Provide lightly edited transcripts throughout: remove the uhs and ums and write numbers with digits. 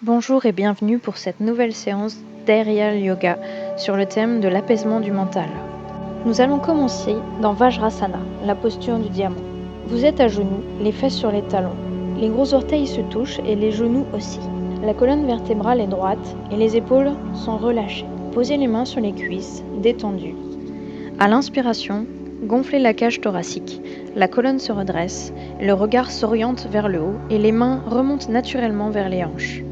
Bonjour et bienvenue pour cette nouvelle séance d'Aerial Yoga sur le thème de l'apaisement du mental. Nous allons commencer dans Vajrasana, la posture du diamant. Vous êtes à genoux, les fesses sur les talons. Les gros orteils se touchent et les genoux aussi. La colonne vertébrale est droite et les épaules sont relâchées. Posez les mains sur les cuisses, détendues. À l'inspiration, gonflez la cage thoracique. La colonne se redresse, le regard s'oriente vers le haut et les mains remontent naturellement vers les hanches.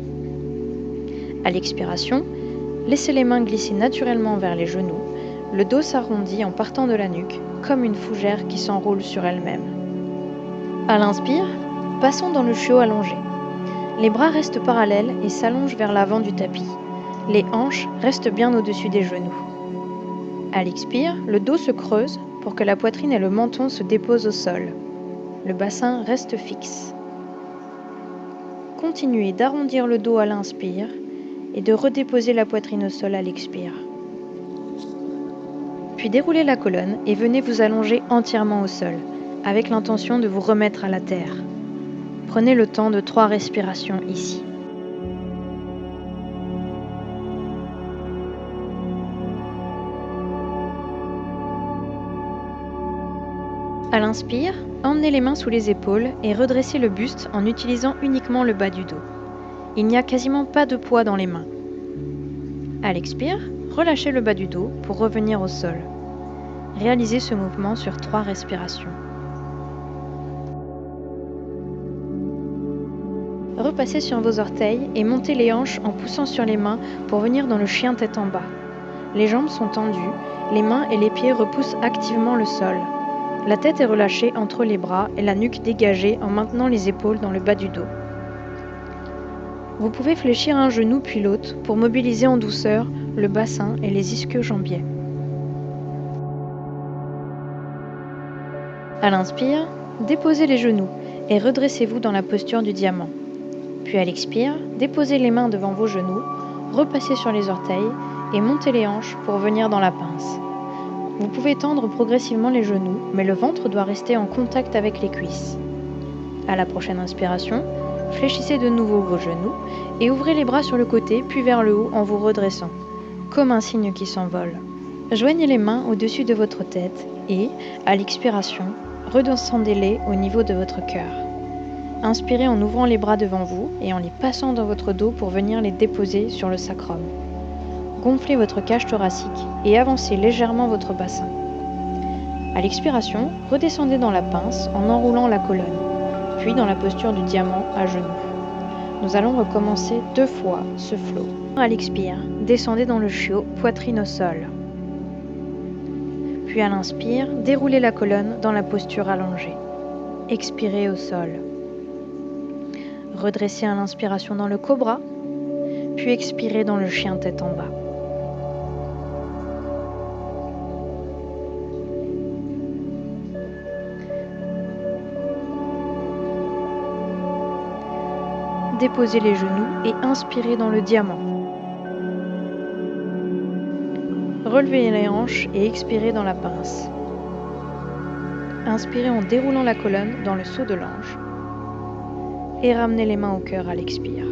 À l'expiration, laissez les mains glisser naturellement vers les genoux. Le dos s'arrondit en partant de la nuque, comme une fougère qui s'enroule sur elle-même. À l'inspire, passons dans le chiot allongé. Les bras restent parallèles et s'allongent vers l'avant du tapis. Les hanches restent bien au-dessus des genoux. À l'expire, le dos se creuse pour que la poitrine et le menton se déposent au sol. Le bassin reste fixe. Continuez d'arrondir le dos à l'inspire et de redéposer la poitrine au sol à l'expire. Puis déroulez la colonne et venez vous allonger entièrement au sol, avec l'intention de vous remettre à la terre. Prenez le temps de 3 respirations ici. À l'inspire, emmenez les mains sous les épaules et redressez le buste en utilisant uniquement le bas du dos. Il n'y a quasiment pas de poids dans les mains. À l'expire, relâchez le bas du dos pour revenir au sol. Réalisez ce mouvement sur 3 respirations. Repassez sur vos orteils et montez les hanches en poussant sur les mains pour venir dans le chien tête en bas. Les jambes sont tendues, les mains et les pieds repoussent activement le sol. La tête est relâchée entre les bras et la nuque dégagée en maintenant les épaules dans le bas du dos. Vous pouvez fléchir un genou puis l'autre pour mobiliser en douceur le bassin et les ischio-jambiers. À l'inspire, déposez les genoux et redressez-vous dans la posture du diamant. Puis à l'expire, déposez les mains devant vos genoux, repassez sur les orteils et montez les hanches pour venir dans la pince. Vous pouvez tendre progressivement les genoux, mais le ventre doit rester en contact avec les cuisses. À la prochaine inspiration, fléchissez de nouveau vos genoux et ouvrez les bras sur le côté puis vers le haut en vous redressant, comme un cygne qui s'envole. Joignez les mains au-dessus de votre tête et, à l'expiration, redescendez-les au niveau de votre cœur. Inspirez en ouvrant les bras devant vous et en les passant dans votre dos pour venir les déposer sur le sacrum. Gonflez votre cage thoracique et avancez légèrement votre bassin. À l'expiration, redescendez dans la pince en enroulant la colonne, puis dans la posture du diamant à genoux. Nous allons recommencer 2 fois ce flow. À l'expire, descendez dans le chiot, poitrine au sol. Puis à l'inspire, déroulez la colonne dans la posture allongée. Expirez au sol. Redressez à l'inspiration dans le cobra, puis expirez dans le chien tête en bas. Déposez les genoux et inspirez dans le diamant. Relevez les hanches et expirez dans la pince. Inspirez en déroulant la colonne dans le saut de l'ange. Et ramenez les mains au cœur à l'expire.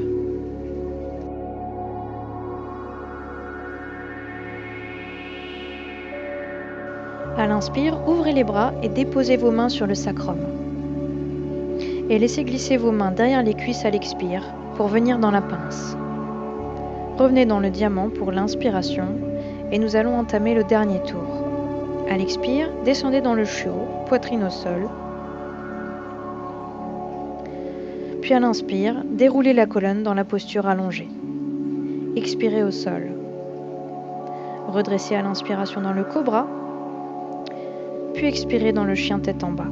À l'inspire, ouvrez les bras et déposez vos mains sur le sacrum. Et laissez glisser vos mains derrière les cuisses à l'expire pour venir dans la pince. Revenez dans le diamant pour l'inspiration et nous allons entamer le dernier tour. À l'expire, descendez dans le chiot, poitrine au sol. Puis à l'inspire, déroulez la colonne dans la posture allongée. Expirez au sol. Redressez à l'inspiration dans le cobra, puis expirez dans le chien tête en bas.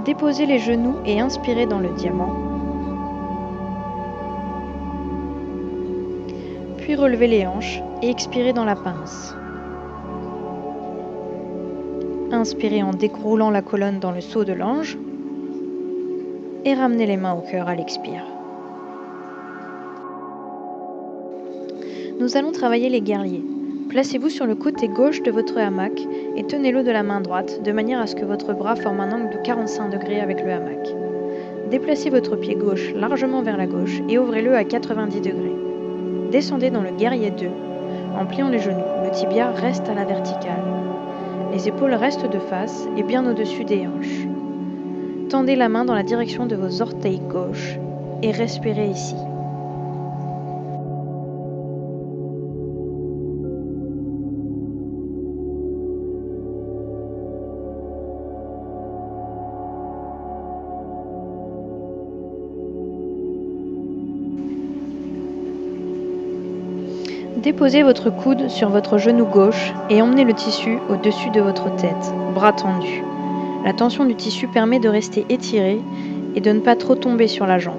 Déposez les genoux et inspirez dans le diamant. Puis relevez les hanches et expirez dans la pince. Inspirez en déroulant la colonne dans le saut de l'ange et ramenez les mains au cœur à l'expire. Nous allons travailler les guerriers. Placez-vous sur le côté gauche de votre hamac et tenez-le de la main droite de manière à ce que votre bras forme un angle de 45 degrés avec le hamac. Déplacez votre pied gauche largement vers la gauche et ouvrez-le à 90 degrés. Descendez dans le guerrier 2 en pliant les genoux. Le tibia reste à la verticale. Les épaules restent de face et bien au-dessus des hanches. Tendez la main dans la direction de vos orteils gauches et respirez ici. Déposez votre coude sur votre genou gauche et emmenez le tissu au-dessus de votre tête, bras tendus. La tension du tissu permet de rester étiré et de ne pas trop tomber sur la jambe.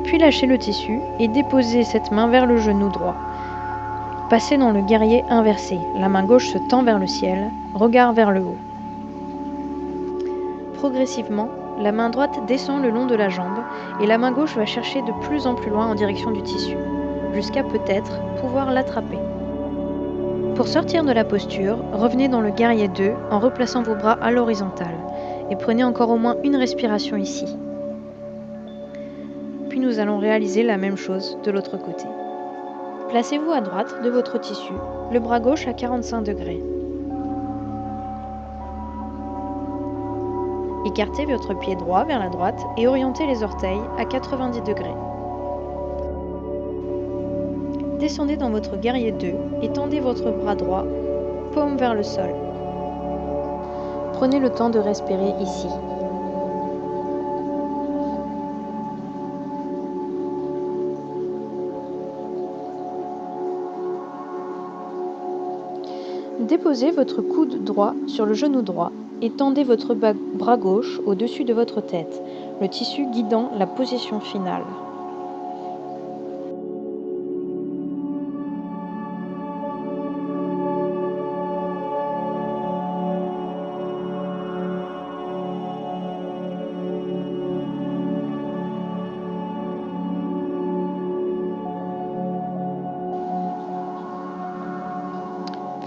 Puis lâchez le tissu et déposez cette main vers le genou droit. Passez dans le guerrier inversé. La main gauche se tend vers le ciel, regard vers le haut. Progressivement, la main droite descend le long de la jambe et la main gauche va chercher de plus en plus loin en direction du tissu, jusqu'à peut-être pouvoir l'attraper. Pour sortir de la posture, revenez dans le guerrier 2 en replaçant vos bras à l'horizontale et prenez encore au moins une respiration ici. Puis nous allons réaliser la même chose de l'autre côté. Placez-vous à droite de votre tissu, le bras gauche à 45 degrés. Écartez votre pied droit vers la droite et orientez les orteils à 90 degrés. Descendez dans votre guerrier 2 et tendez votre bras droit, paume vers le sol. Prenez le temps de respirer ici. Déposez votre coude droit sur le genou droit et tendez votre bras gauche au-dessus de votre tête, le tissu guidant la position finale.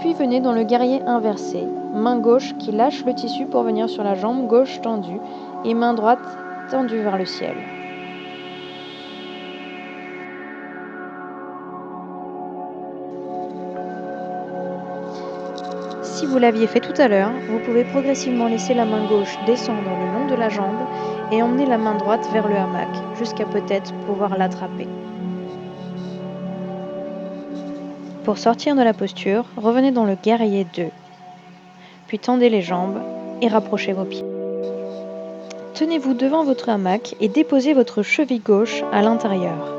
Puis venez dans le guerrier inversé, main gauche qui lâche le tissu pour venir sur la jambe gauche tendue et main droite tendue vers le ciel. Si vous l'aviez fait tout à l'heure, vous pouvez progressivement laisser la main gauche descendre le long de la jambe et emmener la main droite vers le hamac, jusqu'à peut-être pouvoir l'attraper. Pour sortir de la posture, revenez dans le guerrier 2, puis tendez les jambes et rapprochez vos pieds. Tenez-vous devant votre hamac et déposez votre cheville gauche à l'intérieur.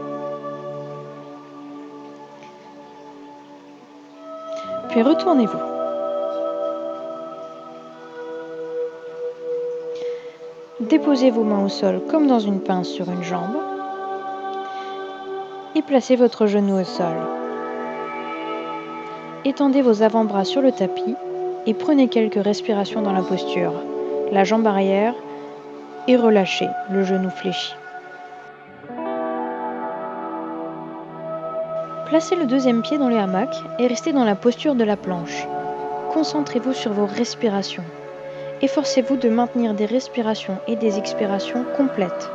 Puis retournez-vous. Déposez vos mains au sol comme dans une pince sur une jambe et placez votre genou au sol. Étendez vos avant-bras sur le tapis et prenez quelques respirations dans la posture, la jambe arrière et relâchez, le genou fléchi. Placez le deuxième pied dans le hamac et restez dans la posture de la planche. Concentrez-vous sur vos respirations. Efforcez-vous de maintenir des respirations et des expirations complètes.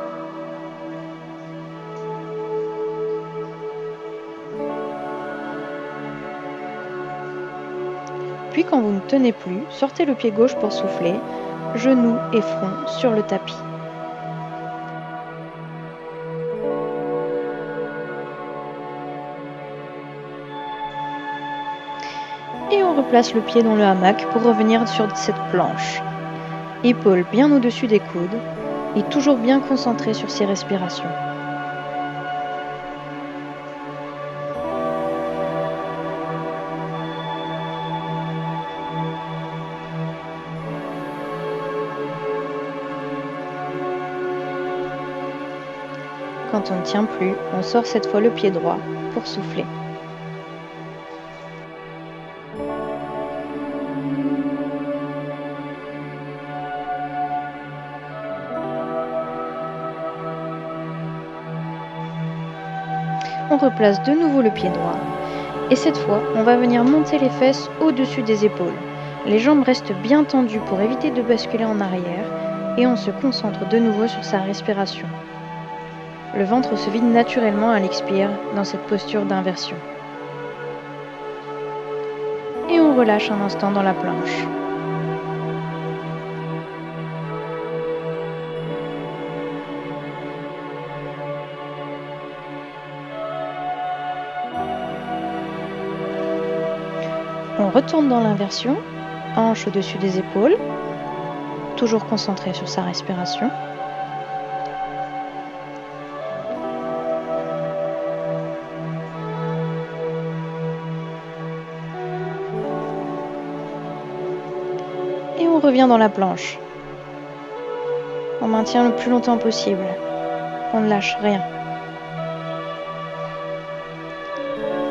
Puis quand vous ne tenez plus, sortez le pied gauche pour souffler, genoux et front sur le tapis. Et on replace le pied dans le hamac pour revenir sur cette planche. Épaules bien au-dessus des coudes et toujours bien concentré sur ses respirations. Quand on ne tient plus, on sort cette fois le pied droit pour souffler. On replace de nouveau le pied droit. Et cette fois, on va venir monter les fesses au-dessus des épaules. Les jambes restent bien tendues pour éviter de basculer en arrière et on se concentre de nouveau sur sa respiration. Le ventre se vide naturellement à l'expire dans cette posture d'inversion. Et on relâche un instant dans la planche. On retourne dans l'inversion, hanche au-dessus des épaules, toujours concentré sur sa respiration. Et on revient dans la planche. On maintient le plus longtemps possible. On ne lâche rien.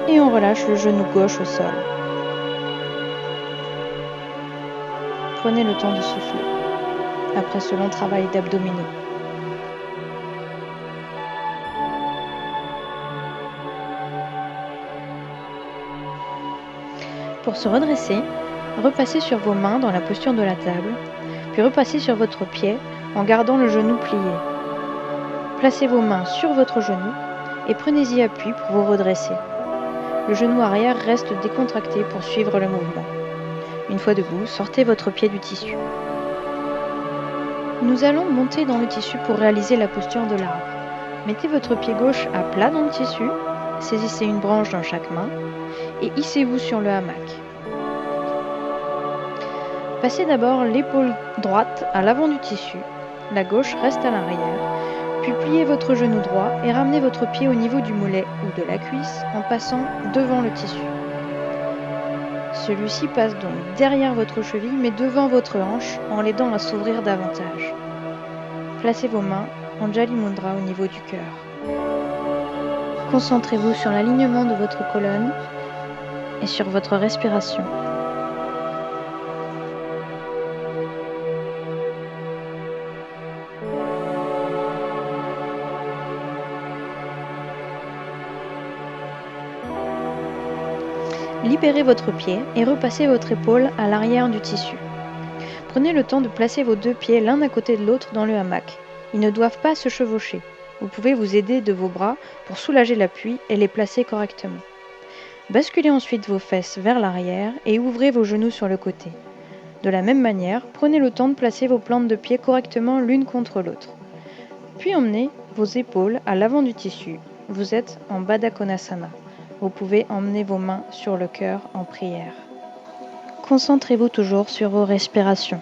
Et on relâche le genou gauche au sol. Prenez le temps de souffler après ce long travail d'abdominaux. Pour se redresser, repassez sur vos mains dans la posture de la table, puis repassez sur votre pied en gardant le genou plié. Placez vos mains sur votre genou et prenez-y appui pour vous redresser. Le genou arrière reste décontracté pour suivre le mouvement. Une fois debout, sortez votre pied du tissu. Nous allons monter dans le tissu pour réaliser la posture de l'arbre. Mettez votre pied gauche à plat dans le tissu, saisissez une branche dans chaque main et hissez-vous sur le hamac. Passez d'abord l'épaule droite à l'avant du tissu, la gauche reste à l'arrière, puis pliez votre genou droit et ramenez votre pied au niveau du mollet ou de la cuisse en passant devant le tissu. Celui-ci passe donc derrière votre cheville mais devant votre hanche en l'aidant à s'ouvrir davantage. Placez vos mains en Jali Mudra au niveau du cœur. Concentrez-vous sur l'alignement de votre colonne et sur votre respiration. Libérez votre pied et repassez votre épaule à l'arrière du tissu. Prenez le temps de placer vos deux pieds l'un à côté de l'autre dans le hamac. Ils ne doivent pas se chevaucher. Vous pouvez vous aider de vos bras pour soulager l'appui et les placer correctement. Basculez ensuite vos fesses vers l'arrière et ouvrez vos genoux sur le côté. De la même manière, prenez le temps de placer vos plantes de pied correctement l'une contre l'autre. Puis emmenez vos épaules à l'avant du tissu. Vous êtes en Baddha Konasana. Vous pouvez emmener vos mains sur le cœur en prière. Concentrez-vous toujours sur vos respirations.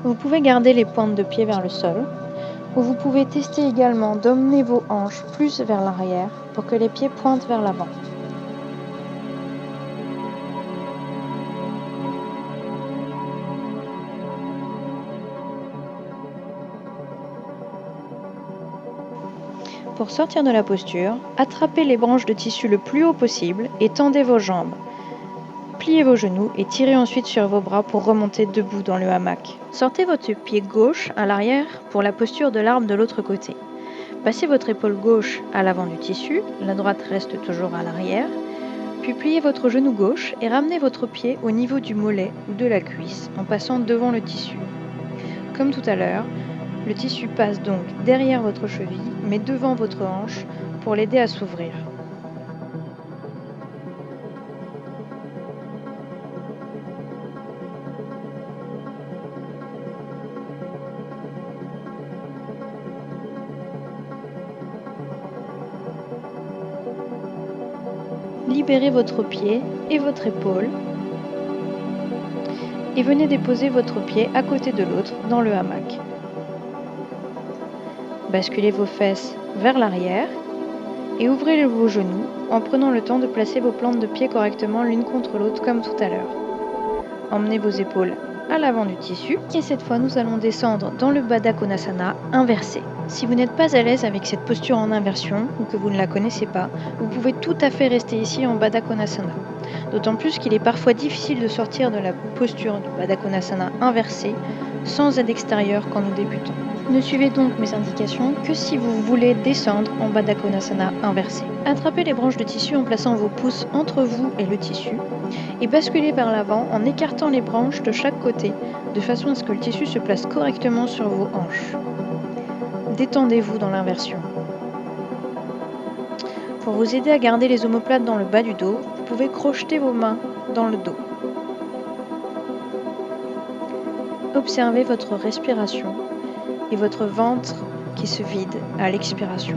Vous pouvez garder les pointes de pied vers le sol, ou vous pouvez tester également d'emmener vos hanches plus vers l'arrière pour que les pieds pointent vers l'avant. Pour sortir de la posture, attrapez les branches de tissu le plus haut possible et tendez vos jambes. Pliez vos genoux et tirez ensuite sur vos bras pour remonter debout dans le hamac. Sortez votre pied gauche à l'arrière pour la posture de l'arbre de l'autre côté. Passez votre épaule gauche à l'avant du tissu, la droite reste toujours à l'arrière, puis pliez votre genou gauche et ramenez votre pied au niveau du mollet ou de la cuisse en passant devant le tissu. Comme tout à l'heure, le tissu passe donc derrière votre cheville, mais devant votre hanche pour l'aider à s'ouvrir. Libérez votre pied et votre épaule et venez déposer votre pied à côté de l'autre dans le hamac. Basculez vos fesses vers l'arrière et ouvrez vos genoux en prenant le temps de placer vos plantes de pied correctement l'une contre l'autre comme tout à l'heure. Emmenez vos épaules à l'avant du tissu et cette fois nous allons descendre dans le Baddha Konasana inversé. Si vous n'êtes pas à l'aise avec cette posture en inversion ou que vous ne la connaissez pas, vous pouvez tout à fait rester ici en Baddha Konasana. D'autant plus qu'il est parfois difficile de sortir de la posture du Baddha Konasana inversée sans aide extérieure quand nous débutons. Ne suivez donc mes indications que si vous voulez descendre en Baddha Konasana inversé. Attrapez les branches de tissu en plaçant vos pouces entre vous et le tissu et basculez vers l'avant en écartant les branches de chaque côté de façon à ce que le tissu se place correctement sur vos hanches. Détendez-vous dans l'inversion. Pour vous aider à garder les omoplates dans le bas du dos, vous pouvez crocheter vos mains dans le dos. Observez votre respiration et votre ventre qui se vide à l'expiration.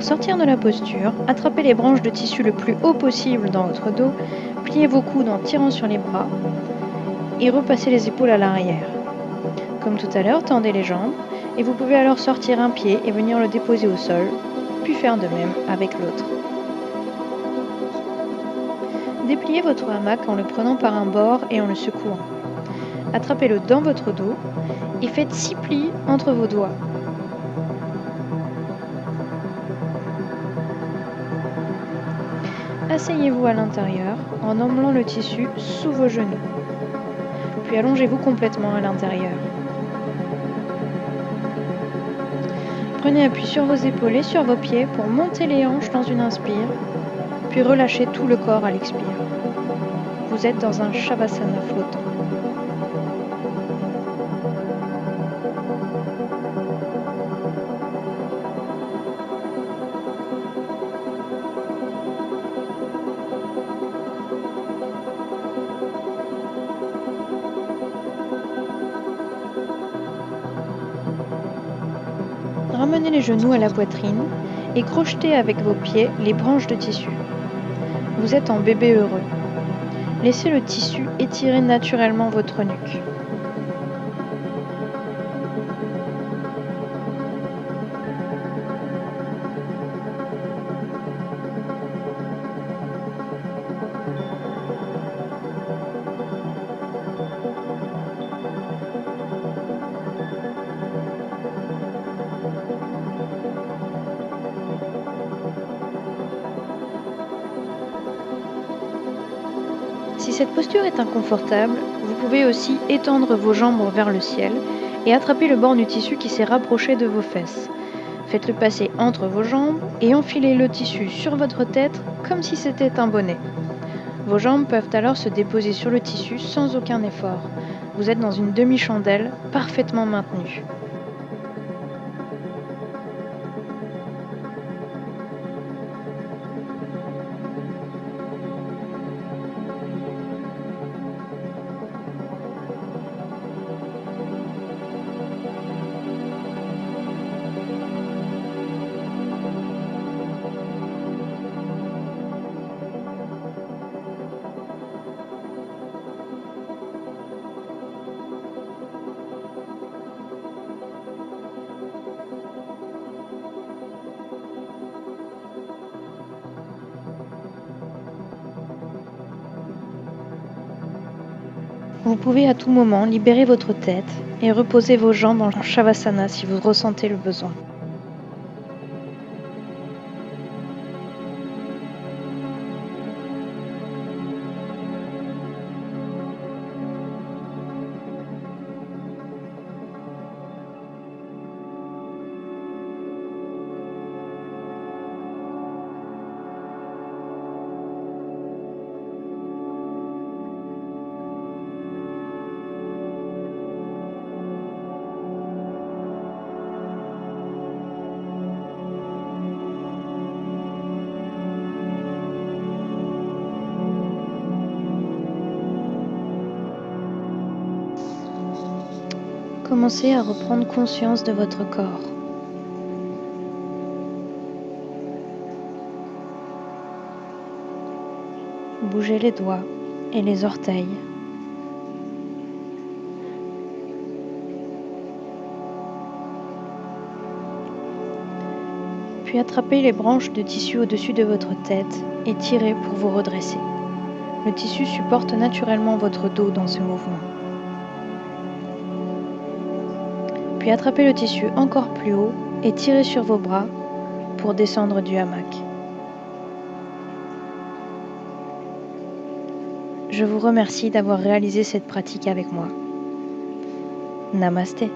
Pour sortir de la posture, attrapez les branches de tissu le plus haut possible dans votre dos, pliez vos coudes en tirant sur les bras et repassez les épaules à l'arrière. Comme tout à l'heure, tendez les jambes et vous pouvez alors sortir un pied et venir le déposer au sol, puis faire de même avec l'autre. Dépliez votre hamac en le prenant par un bord et en le secouant. Attrapez-le dans votre dos et faites 6 plis entre vos doigts. Asseyez-vous à l'intérieur en emmelant le tissu sous vos genoux. Puis allongez-vous complètement à l'intérieur. Prenez appui sur vos épaules et sur vos pieds pour monter les hanches dans une inspire, puis relâchez tout le corps à l'expire. Vous êtes dans un Shavasana flottant. Ramenez les genoux à la poitrine et crochetez avec vos pieds les branches de tissu. Vous êtes en bébé heureux. Laissez le tissu étirer naturellement votre nuque. Si cette posture est inconfortable, vous pouvez aussi étendre vos jambes vers le ciel et attraper le bord du tissu qui s'est rapproché de vos fesses. Faites-le passer entre vos jambes et enfilez le tissu sur votre tête comme si c'était un bonnet. Vos jambes peuvent alors se déposer sur le tissu sans aucun effort. Vous êtes dans une demi-chandelle parfaitement maintenue. Vous pouvez à tout moment libérer votre tête et reposer vos jambes en Shavasana si vous ressentez le besoin. Commencez à reprendre conscience de votre corps. Bougez les doigts, et les orteils. Puis attrapez les branches de tissu au-dessus de votre tête et tirez pour vous redresser. Le tissu supporte naturellement votre dos dans ce mouvement. Puis attrapez le tissu encore plus haut et tirez sur vos bras pour descendre du hamac. Je vous remercie d'avoir réalisé cette pratique avec moi. Namasté.